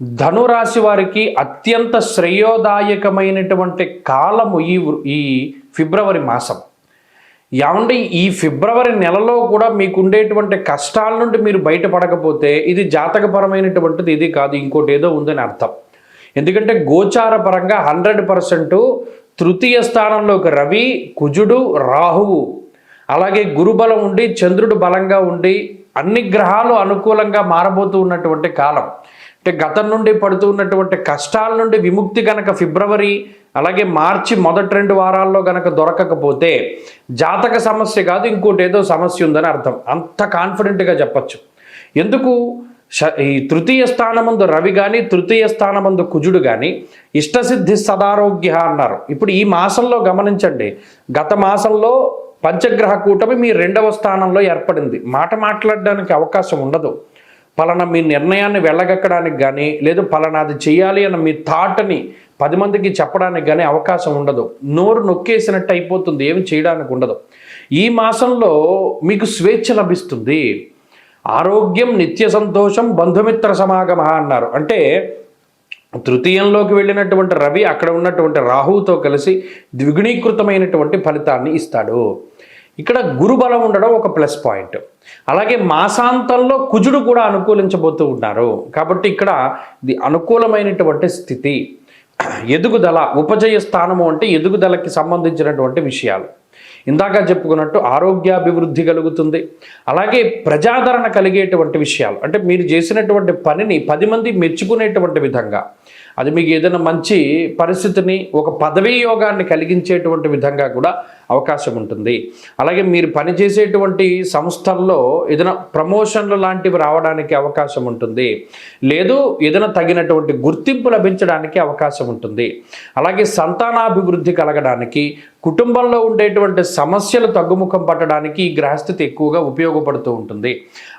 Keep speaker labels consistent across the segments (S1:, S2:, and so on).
S1: ధనురాశి వారికి అత్యంత శ్రేయోదాయకమైనటువంటి కాలము ఈ ఫిబ్రవరి మాసం. ఏమండి, ఈ ఫిబ్రవరి నెలలో కూడా మీకు ఉండేటువంటి కష్టాల నుండి మీరు బయటపడకపోతే ఇది జాతకపరమైనటువంటిది ఇది కాదు, ఇంకోటి ఏదో ఉందని అర్థం. ఎందుకంటే గోచార పరంగా 100% తృతీయ స్థానంలోకి రవి, కుజుడు, రాహువు, అలాగే గురుబలం ఉండి చంద్రుడు బలంగా ఉండి అన్ని గ్రహాలు అనుకూలంగా మారబోతూ ఉన్నటువంటి కాలం. అంటే గతం నుండి పడుతూ ఉన్నటువంటి కష్టాల నుండి విముక్తి కనుక ఫిబ్రవరి అలాగే మార్చి మొదటి 2 వారాల్లో కనుక దొరకకపోతే జాతక సమస్య కాదు, ఇంకోటి ఏదో సమస్య ఉందని అర్థం. అంత కాన్ఫిడెంట్గా చెప్పచ్చు. ఎందుకు? ఈ తృతీయ స్థానమందు రవి కానీ తృతీయ స్థానమందు కుజుడు కానీ ఇష్టసిద్ధి సదారోగ్య అన్నారు. ఇప్పుడు ఈ మాసంలో గమనించండి, గత మాసంలో పంచగ్రహ కూటమి మీ 2వ స్థానంలో ఏర్పడింది. మాట మాట్లాడడానికి అవకాశం ఉండదు. పలానా మీ నిర్ణయాన్ని వెళ్ళగక్కడానికి కానీ లేదు పలానాది చేయాలి అన్న మీ థాట్ని 10 మందికి చెప్పడానికి కానీ అవకాశం ఉండదు. నోరు నొక్కేసినట్టు అయిపోతుంది, ఏమి చేయడానికి ఉండదు. ఈ మాసంలో మీకు స్వేచ్ఛ లభిస్తుంది. ఆరోగ్యం, నిత్య సంతోషం, బంధుమిత్ర సమాగమ అన్నారు. అంటే తృతీయంలోకి వెళ్ళినటువంటి రవి అక్కడ ఉన్నటువంటి రాహువుతో కలిసి ద్విగుణీకృతమైనటువంటి ఫలితాన్ని ఇస్తాడు. ఇక్కడ గురుబలం ఉండడం ఒక ప్లస్ పాయింట్. అలాగే మాసాంతంలో కుజుడు కూడా అనుకూలించబోతూ ఉన్నారు. కాబట్టి ఇక్కడ ఇది అనుకూలమైనటువంటి స్థితి. ఎదుగుదల, ఉపజయ స్థానము అంటే ఎదుగుదలకి సంబంధించినటువంటి విషయాలు. ఇందాక చెప్పుకున్నట్టు ఆరోగ్యాభివృద్ధి కలుగుతుంది. అలాగే ప్రజాదరణ కలిగేటువంటి విషయాలు, అంటే మీరు చేసినటువంటి పనిని 10 మంది మెచ్చుకునేటువంటి విధంగా, అది మీకు ఏదైనా మంచి పరిస్థితిని, ఒక పదవీ యోగాన్ని కలిగించేటువంటి విధంగా కూడా అవకాశం ఉంటుంది. అలాగే మీరు పనిచేసేటువంటి సంస్థల్లో ఏదైనా ప్రమోషన్లు లాంటివి రావడానికి అవకాశం ఉంటుంది. లేదు ఏదైనా తగినటువంటి గుర్తింపు లభించడానికి అవకాశం ఉంటుంది. అలాగే సంతానాభివృద్ధి కలగడానికి, కుటుంబంలో ఉండేటువంటి సమస్యలు తగ్గుముఖం పట్టడానికి ఈ గ్రహస్థితి ఎక్కువగా ఉపయోగపడుతూ ఉంటుంది.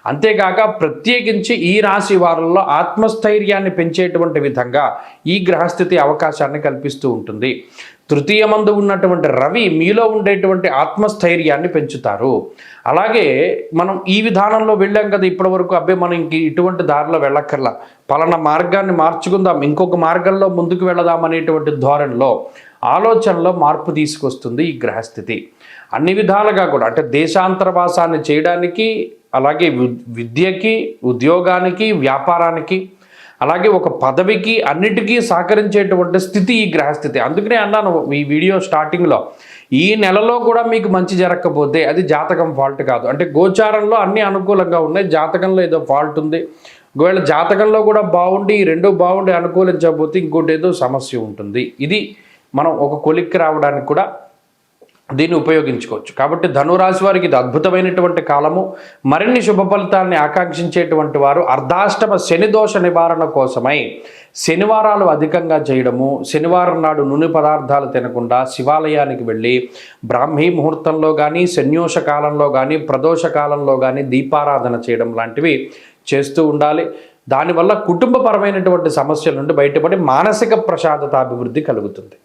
S1: అంతేకాక ప్రత్యేకించి ఈ రాశి వారంలో ఆత్మస్థైర్యాన్ని పెంచేటువంటి విధంగా ఈ గ్రహస్థితి అవకాశాన్ని కల్పిస్తూ ఉంటుంది. తృతీయమందు ఉన్నటువంటి రవి మీలో ఉండేటువంటి ఆత్మస్థైర్యాన్ని పెంచుతారు. అలాగే మనం ఈ విధానంలో వెళ్ళాం కదా ఇప్పటి వరకు, మనం ఇంక ఇటువంటి దారిలో వెళ్ళక్కర్లా, పలానా మార్గాన్ని మార్చుకుందాం, ఇంకొక మార్గంలో ముందుకు వెళదాం అనేటువంటి ధోరణిలో ఆలోచనలో మార్పు తీసుకొస్తుంది ఈ గ్రహస్థితి. అన్ని విధాలుగా కూడా, అంటే దేశాంతరవాసాన్ని చేయడానికి, అలాగే విద్యకి, ఉద్యోగానికి, వ్యాపారానికి, అలాగే ఒక పదవికి, అన్నిటికీ సహకరించేటువంటి స్థితి ఈ గ్రహస్థితి. అందుకనే అన్నాను ఈ వీడియో స్టార్టింగ్లో, ఈ నెలలో కూడా మీకు మంచి జరగకపోతే అది జాతకం ఫాల్ట్ కాదు. అంటే గోచారంలో అన్నీ అనుకూలంగా ఉన్నాయి, జాతకంలో ఏదో ఫాల్ట్ ఉంది. ఒకవేళ జాతకంలో కూడా బాగుండి ఈ 2 బాగుండి అనుకూలించకపోతే ఇంకోటి ఏదో సమస్య ఉంటుంది. ఇది మనం ఒక కొలిక్కి రావడానికి కూడా దీన్ని ఉపయోగించుకోవచ్చు. కాబట్టి ధనురాశి వారికి ఇది అద్భుతమైనటువంటి కాలము. మరిన్ని శుభ ఫలితాలని ఆకాంక్షించేటువంటి వారు అర్ధాష్టమ శని దోష నివారణ కోసమై శనివారాలు అధికంగా చేయడము, శనివారం నాడు నూనె పదార్థాలు తినకుండా శివాలయానికి వెళ్ళి బ్రాహ్మీ ముహూర్తంలో కానీ, శన్యోష కాలంలో కానీ, ప్రదోష కాలంలో కానీ దీపారాధన చేయడం లాంటివి చేస్తూ ఉండాలి. దానివల్ల కుటుంబపరమైనటువంటి సమస్యల నుండి బయటపడి మానసిక ప్రశాంతత అభివృద్ధి కలుగుతుంది.